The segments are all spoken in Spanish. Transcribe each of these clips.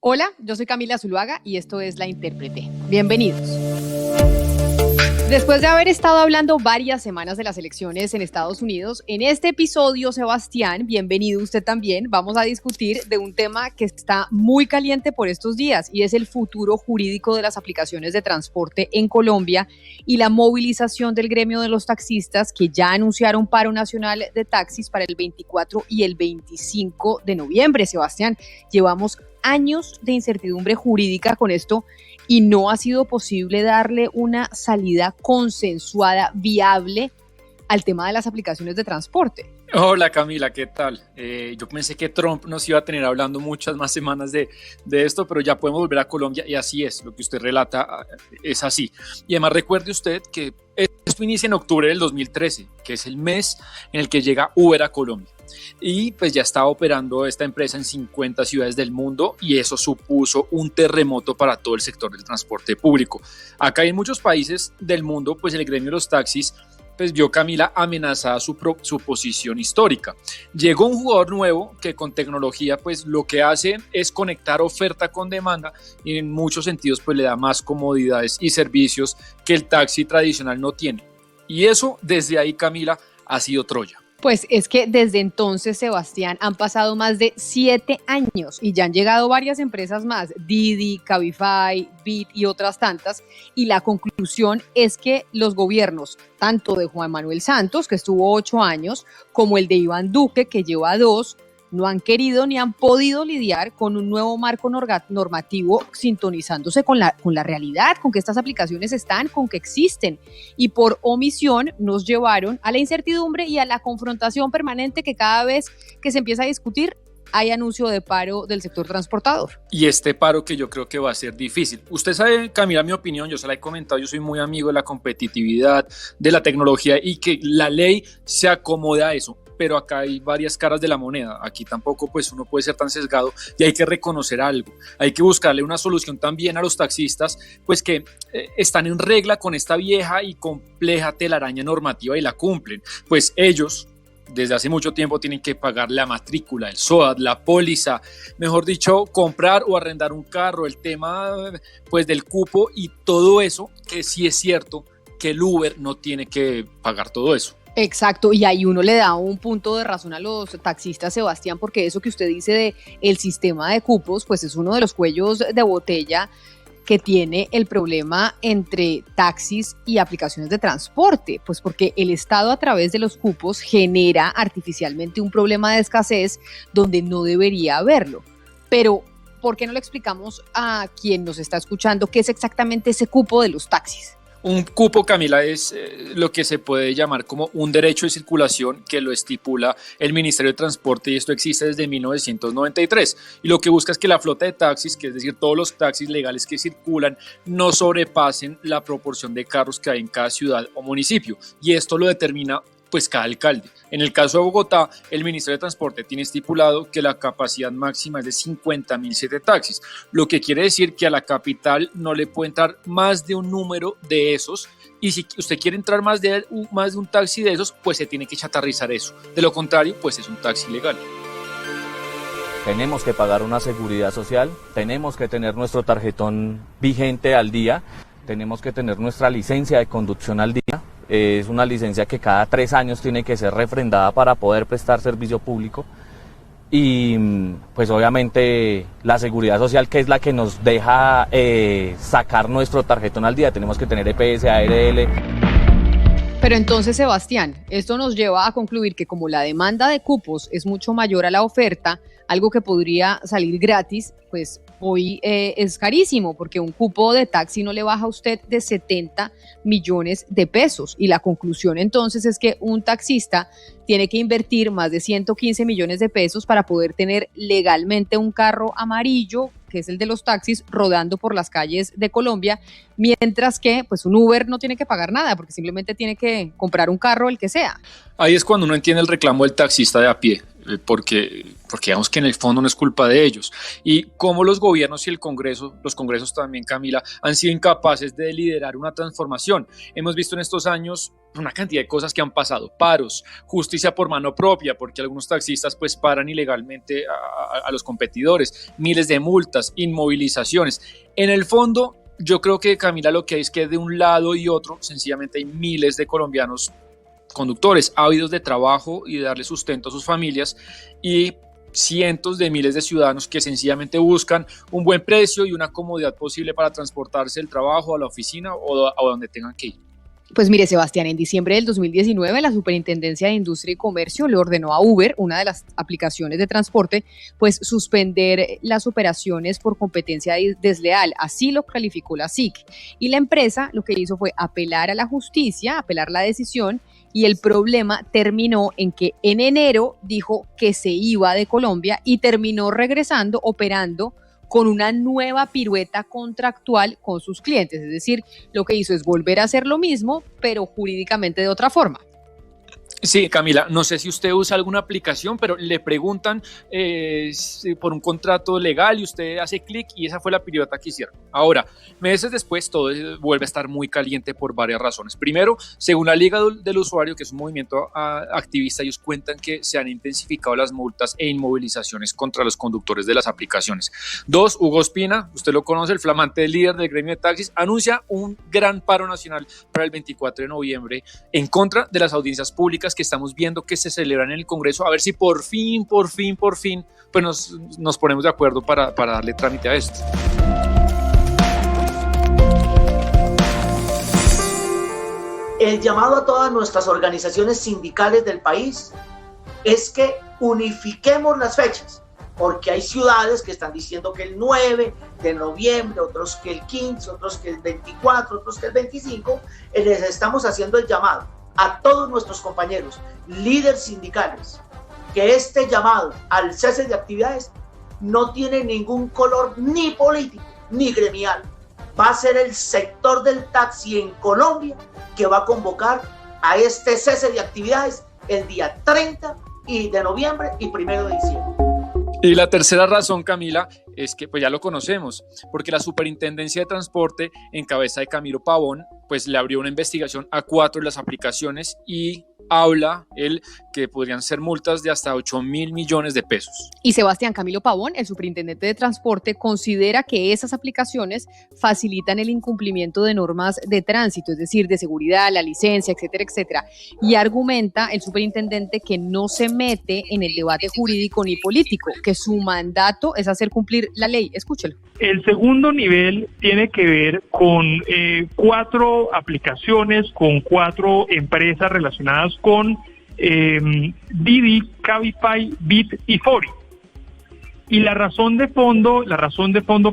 Hola, yo soy Camila Zuluaga y esto es La Intérprete. Bienvenidos. Después de haber estado hablando varias semanas de las elecciones en Estados Unidos, en este episodio, Sebastián, bienvenido usted también, vamos a discutir de un tema que está muy caliente por estos días y es el futuro jurídico de las aplicaciones de transporte en Colombia y la movilización del gremio de los taxistas que ya anunciaron paro nacional de taxis para el 24 y el 25 de noviembre. Sebastián, llevamos años de incertidumbre jurídica con esto y no ha sido posible darle una salida consensuada, viable al tema de las aplicaciones de transporte. Hola Camila, ¿qué tal? Yo pensé que Trump nos iba a tener hablando muchas más semanas de esto, pero ya podemos volver a Colombia y así es, lo que usted relata es así. Y además recuerde usted que esto inicia en octubre del 2013, que es el mes en el que llega Uber a Colombia. Y pues ya estaba operando esta empresa en 50 ciudades del mundo y eso supuso un terremoto para todo el sector del transporte público. Acá en muchos países del mundo, pues el gremio de los taxis pues vio, Camila, amenazada su posición histórica. Llegó un jugador nuevo que con tecnología pues lo que hace es conectar oferta con demanda y en muchos sentidos pues le da más comodidades y servicios que el taxi tradicional no tiene. Y eso desde ahí, Camila, ha sido Troya. Pues es que desde entonces, Sebastián, han pasado más de 7 años y ya han llegado varias empresas más, Didi, Cabify, Bit y otras tantas, y la conclusión es que los gobiernos, tanto de Juan Manuel Santos, que estuvo 8 años, como el de Iván Duque, que lleva 2, no han querido ni han podido lidiar con un nuevo marco normativo sintonizándose con la realidad, con que estas aplicaciones están, con que existen. Y por omisión nos llevaron a la incertidumbre y a la confrontación permanente que cada vez que se empieza a discutir hay anuncio de paro del sector transportador. Y este paro que yo creo que va a ser difícil. Usted sabe, Camila, mi opinión, yo se la he comentado, yo soy muy amigo de la competitividad, de la tecnología y que la ley se acomoda a eso. Pero acá hay varias caras de la moneda, aquí tampoco pues uno puede ser tan sesgado y hay que reconocer algo, hay que buscarle una solución también a los taxistas pues que están en regla con esta vieja y compleja telaraña normativa y la cumplen, pues ellos desde hace mucho tiempo tienen que pagar la matrícula, el SOAT, la póliza, mejor dicho, comprar o arrendar un carro, el tema pues del cupo y todo eso, que sí es cierto que el Uber no tiene que pagar todo eso. Exacto, y ahí uno le da un punto de razón a los taxistas, Sebastián, porque eso que usted dice de el sistema de cupos, pues es uno de los cuellos de botella que tiene el problema entre taxis y aplicaciones de transporte, pues porque el Estado a través de los cupos genera artificialmente un problema de escasez donde no debería haberlo. Pero, ¿por qué no le explicamos a quien nos está escuchando qué es exactamente ese cupo de los taxis? Un cupo, Camila, es lo que se puede llamar como un derecho de circulación que lo estipula el Ministerio de Transporte y esto existe desde 1993 y lo que busca es que la flota de taxis, que es decir, todos los taxis legales que circulan, no sobrepasen la proporción de carros que hay en cada ciudad o municipio y esto lo determina pues cada alcalde. En el caso de Bogotá, el Ministerio de Transporte tiene estipulado que la capacidad máxima es de 50.007 taxis, lo que quiere decir que a la capital no le puede entrar más de un número de esos y si usted quiere entrar más de un taxi de esos, pues se tiene que chatarrizar eso. De lo contrario, pues es un taxi legal. Tenemos que pagar una seguridad social, tenemos que tener nuestro tarjetón vigente al día, tenemos que tener nuestra licencia de conducción al día. Es una licencia que cada 3 años tiene que ser refrendada para poder prestar servicio público y pues obviamente la seguridad social que es la que nos deja sacar nuestro tarjetón al día, tenemos que tener EPS, ARL. Pero entonces, Sebastián, esto nos lleva a concluir que como la demanda de cupos es mucho mayor a la oferta, algo que podría salir gratis, pues hoy es carísimo porque un cupo de taxi no le baja a usted de 70 millones de pesos y la conclusión entonces es que un taxista tiene que invertir más de 115 millones de pesos para poder tener legalmente un carro amarillo, que es el de los taxis, rodando por las calles de Colombia, mientras que pues un Uber no tiene que pagar nada porque simplemente tiene que comprar un carro, el que sea. Ahí es cuando uno entiende el reclamo del taxista de a pie. porque digamos que en el fondo no es culpa de ellos. Y cómo los gobiernos y los congresos también, Camila, han sido incapaces de liderar una transformación. Hemos visto en estos años una cantidad de cosas que han pasado, paros, justicia por mano propia, porque algunos taxistas pues paran ilegalmente a los competidores, miles de multas, inmovilizaciones. En el fondo, yo creo que, Camila, lo que hay es que de un lado y otro, sencillamente hay miles de colombianos conductores ávidos de trabajo y de darle sustento a sus familias, y cientos de miles de ciudadanos que sencillamente buscan un buen precio y una comodidad posible para transportarse del trabajo a la oficina o a donde tengan que ir. Pues mire, Sebastián, en diciembre del 2019 la Superintendencia de Industria y Comercio le ordenó a Uber, una de las aplicaciones de transporte, pues suspender las operaciones por competencia desleal. Así lo calificó la SIC. Y la empresa lo que hizo fue apelar a la justicia, apelar la decisión, y el problema terminó en que en enero dijo que se iba de Colombia y terminó regresando, operando con una nueva pirueta contractual con sus clientes. Es decir, lo que hizo es volver a hacer lo mismo, pero jurídicamente de otra forma. Sí, Camila, no sé si usted usa alguna aplicación, pero le preguntan por un contrato legal y usted hace clic y esa fue la pirueta que hicieron. Ahora, meses después, todo vuelve a estar muy caliente por varias razones. Primero, según la Liga del Usuario, que es un movimiento activista, ellos cuentan que se han intensificado las multas e inmovilizaciones contra los conductores de las aplicaciones. Dos, Hugo Ospina, usted lo conoce, el flamante líder del gremio de taxis, anuncia un gran paro nacional para el 24 de noviembre en contra de las audiencias públicas que estamos viendo que se celebran en el Congreso, a ver si por fin, pues nos ponemos de acuerdo para darle trámite a esto. El llamado a todas nuestras organizaciones sindicales del país es que unifiquemos las fechas, porque hay ciudades que están diciendo que el 9 de noviembre, otros que el 15, otros que el 24, otros que el 25, les estamos haciendo el llamado a todos nuestros compañeros, líderes sindicales, que este llamado al cese de actividades no tiene ningún color ni político ni gremial. Va a ser el sector del taxi en Colombia que va a convocar a este cese de actividades el día 30 de noviembre y 1 de diciembre. Y la tercera razón, Camila, es que pues ya lo conocemos, porque la Superintendencia de Transporte, en cabeza de Camilo Pavón, pues le abrió una investigación a 4 de las aplicaciones y habla él que podrían ser multas de hasta 8.000 millones de pesos. Y Sebastián, Camilo Pavón, el superintendente de transporte, considera que esas aplicaciones facilitan el incumplimiento de normas de tránsito, es decir, de seguridad, la licencia, etcétera, etcétera. Y argumenta el superintendente que no se mete en el debate jurídico ni político, que su mandato es hacer cumplir la ley. Escúchelo. El segundo nivel tiene que ver con 4 aplicaciones, con 4 empresas relacionadas con Didi, Cabify, Bit y Fori. Y la razón de fondo,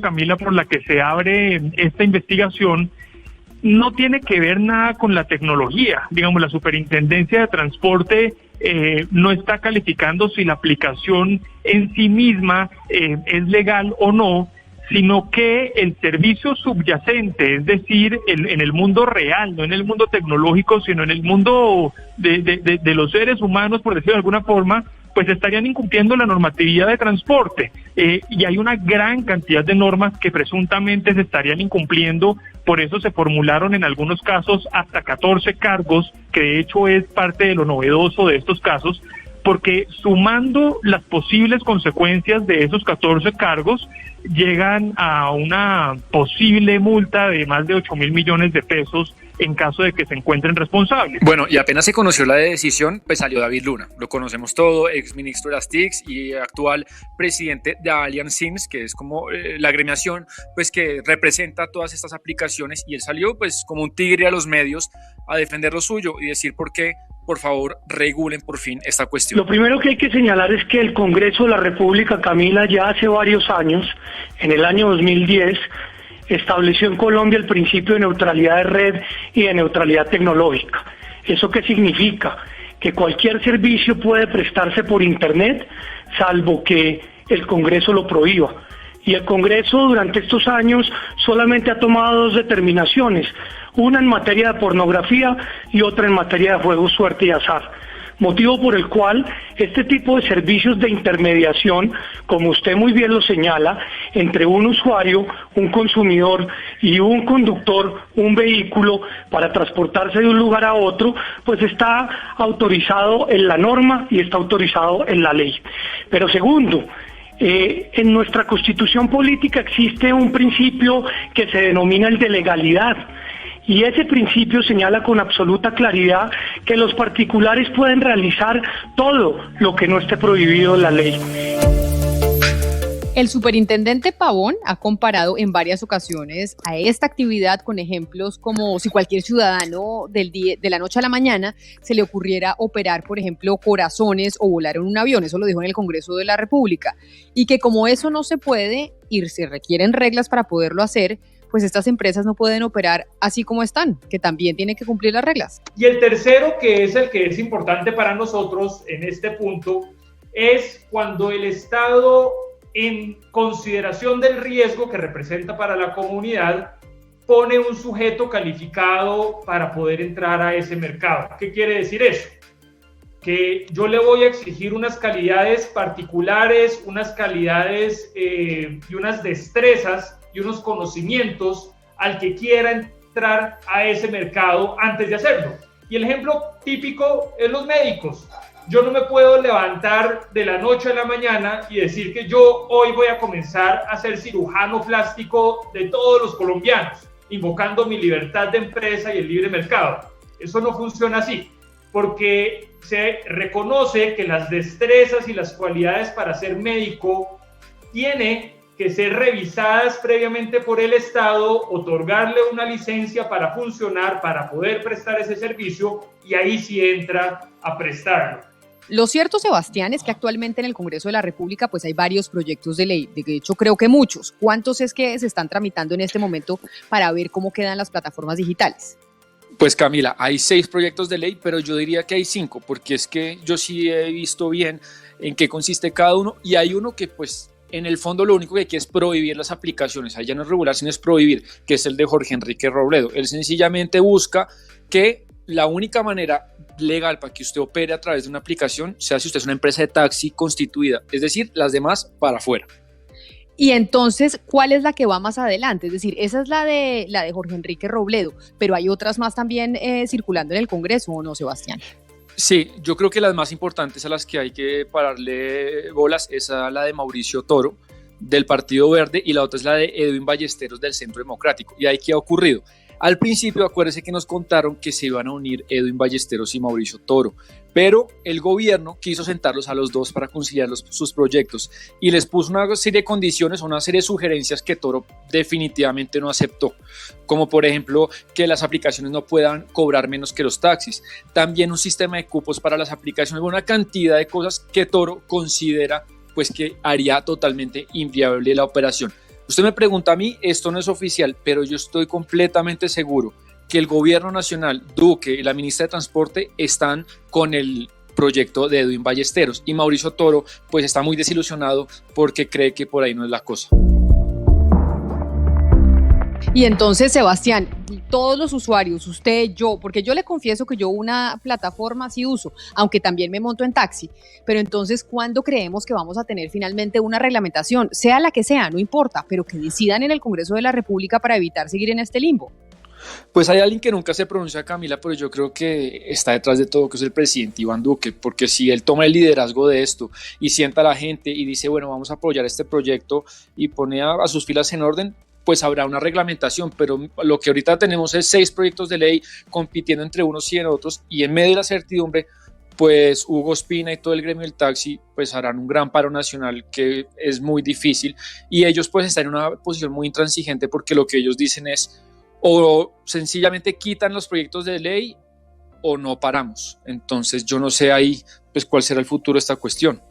Camila, por la que se abre esta investigación no tiene que ver nada con la tecnología. Digamos, la Superintendencia de Transporte no está calificando si la aplicación en sí misma es legal o no, sino que el servicio subyacente, es decir, en el mundo real, no en el mundo tecnológico, sino en el mundo de los seres humanos, por decirlo de alguna forma, pues estarían incumpliendo la normatividad de transporte. Y hay una gran cantidad de normas que presuntamente se estarían incumpliendo, por eso se formularon en algunos casos hasta 14 cargos, que de hecho es parte de lo novedoso de estos casos, porque sumando las posibles consecuencias de esos 14 cargos, llegan a una posible multa de más de 8.000 millones de pesos en caso de que se encuentren responsables. Bueno, y apenas se conoció la decisión, pues salió David Luna, lo conocemos todo, ex ministro de las TICs y actual presidente de Allianz Sims, que es como la agremiación pues que representa todas estas aplicaciones, y él salió pues como un tigre a los medios a defender lo suyo y decir por qué, por favor, regulen por fin esta cuestión. Lo primero que hay que señalar es que el Congreso de la República, Camila, ya hace varios años, en el año 2010, estableció en Colombia el principio de neutralidad de red y de neutralidad tecnológica. ¿Eso qué significa? Que cualquier servicio puede prestarse por Internet, salvo que el Congreso lo prohíba. Y el Congreso durante estos años solamente ha tomado 2 determinaciones, una en materia de pornografía y otra en materia de juego, suerte y azar. motivo por el cual este tipo de servicios de intermediación, como usted muy bien lo señala, entre un usuario, un consumidor y un conductor, un vehículo, para transportarse de un lugar a otro, pues está autorizado en la norma y está autorizado en la ley. Pero segundo, en nuestra Constitución política existe un principio que se denomina el de legalidad. Y ese principio señala con absoluta claridad que los particulares pueden realizar todo lo que no esté prohibido en la ley. El superintendente Pavón ha comparado en varias ocasiones a esta actividad con ejemplos como si cualquier ciudadano de la noche a la mañana se le ocurriera operar, por ejemplo, corazones o volar en un avión. Eso lo dijo en el Congreso de la República. Y que como eso no se puede y se requieren reglas para poderlo hacer, pues estas empresas no pueden operar así como están, que también tienen que cumplir las reglas. Y el tercero, que es el que es importante para nosotros en este punto, es cuando el Estado, en consideración del riesgo que representa para la comunidad, pone un sujeto calificado para poder entrar a ese mercado. ¿Qué quiere decir eso? Que yo le voy a exigir unas calidades particulares, unas calidades y unas destrezas y unos conocimientos al que quiera entrar a ese mercado antes de hacerlo. Y el ejemplo típico es los médicos. Yo no me puedo levantar de la noche a la mañana y decir que yo hoy voy a comenzar a ser cirujano plástico de todos los colombianos, invocando mi libertad de empresa y el libre mercado. Eso no funciona así, porque se reconoce que las destrezas y las cualidades para ser médico tiene que ser revisadas previamente por el Estado, otorgarle una licencia para funcionar, para poder prestar ese servicio, y ahí sí entra a prestarlo. Lo cierto, Sebastián, es que actualmente en el Congreso de la República pues hay varios proyectos de ley, de hecho creo que muchos. ¿Cuántos es que se están tramitando en este momento para ver cómo quedan las plataformas digitales? Pues Camila, hay 6 proyectos de ley, pero yo diría que hay 5, porque es que yo sí he visto bien en qué consiste cada uno, y hay uno que pues en el fondo lo único que hay que es prohibir las aplicaciones. Allá no es regular, sino es prohibir, que es el de Jorge Enrique Robledo. Él sencillamente busca que la única manera legal para que usted opere a través de una aplicación sea si usted es una empresa de taxi constituida, es decir, las demás para afuera. Y entonces, ¿cuál es la que va más adelante? Es decir, esa es la de Jorge Enrique Robledo, pero hay otras más también circulando en el Congreso, ¿o no, Sebastián? Sí, yo creo que las más importantes a las que hay que pararle bolas es a la de Mauricio Toro, del Partido Verde, y la otra es la de Edwin Ballesteros, del Centro Democrático. ¿Y ahí qué ha ocurrido? Al principio, acuérdense que nos contaron que se iban a unir Edwin Ballesteros y Mauricio Toro, pero el gobierno quiso sentarlos a los dos para conciliar sus proyectos y les puso una serie de condiciones, una serie de sugerencias que Toro definitivamente no aceptó, como por ejemplo que las aplicaciones no puedan cobrar menos que los taxis, también un sistema de cupos para las aplicaciones, una cantidad de cosas que Toro considera pues que haría totalmente inviable la operación. Usted me pregunta a mí, esto no es oficial, pero yo estoy completamente seguro que el gobierno nacional, Duque y la ministra de Transporte están con el proyecto de Edwin Ballesteros, y Mauricio Toro pues está muy desilusionado porque cree que por ahí no es la cosa. Y entonces, Sebastián, todos los usuarios, usted, yo, porque yo le confieso que yo una plataforma sí uso, aunque también me monto en taxi, pero entonces, ¿cuándo creemos que vamos a tener finalmente una reglamentación? Sea la que sea, no importa, pero que decidan en el Congreso de la República para evitar seguir en este limbo. Pues hay alguien que nunca se pronuncia, Camila, pero yo creo que está detrás de todo, que es el presidente Iván Duque, porque si él toma el liderazgo de esto y sienta a la gente y dice, bueno, vamos a apoyar este proyecto y pone a sus filas en orden, pues habrá una reglamentación, pero lo que ahorita tenemos es 6 proyectos de ley compitiendo entre unos y en otros, y en medio de la certidumbre, pues Hugo Espina y todo el gremio del taxi pues harán un gran paro nacional que es muy difícil, y ellos pues están en una posición muy intransigente porque lo que ellos dicen es o sencillamente quitan los proyectos de ley o no paramos. Entonces yo no sé ahí pues cuál será el futuro de esta cuestión.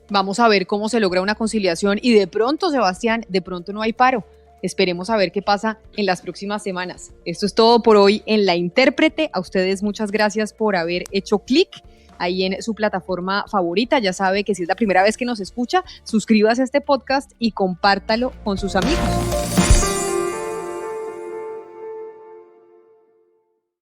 Vamos a ver cómo se logra una conciliación y de pronto, Sebastián, de pronto no hay paro. Esperemos a ver qué pasa en las próximas semanas. Esto es todo por hoy en La Intérprete. A ustedes muchas gracias por haber hecho clic ahí en su plataforma favorita. Ya sabe que si es la primera vez que nos escucha, suscríbase a este podcast y compártalo con sus amigos.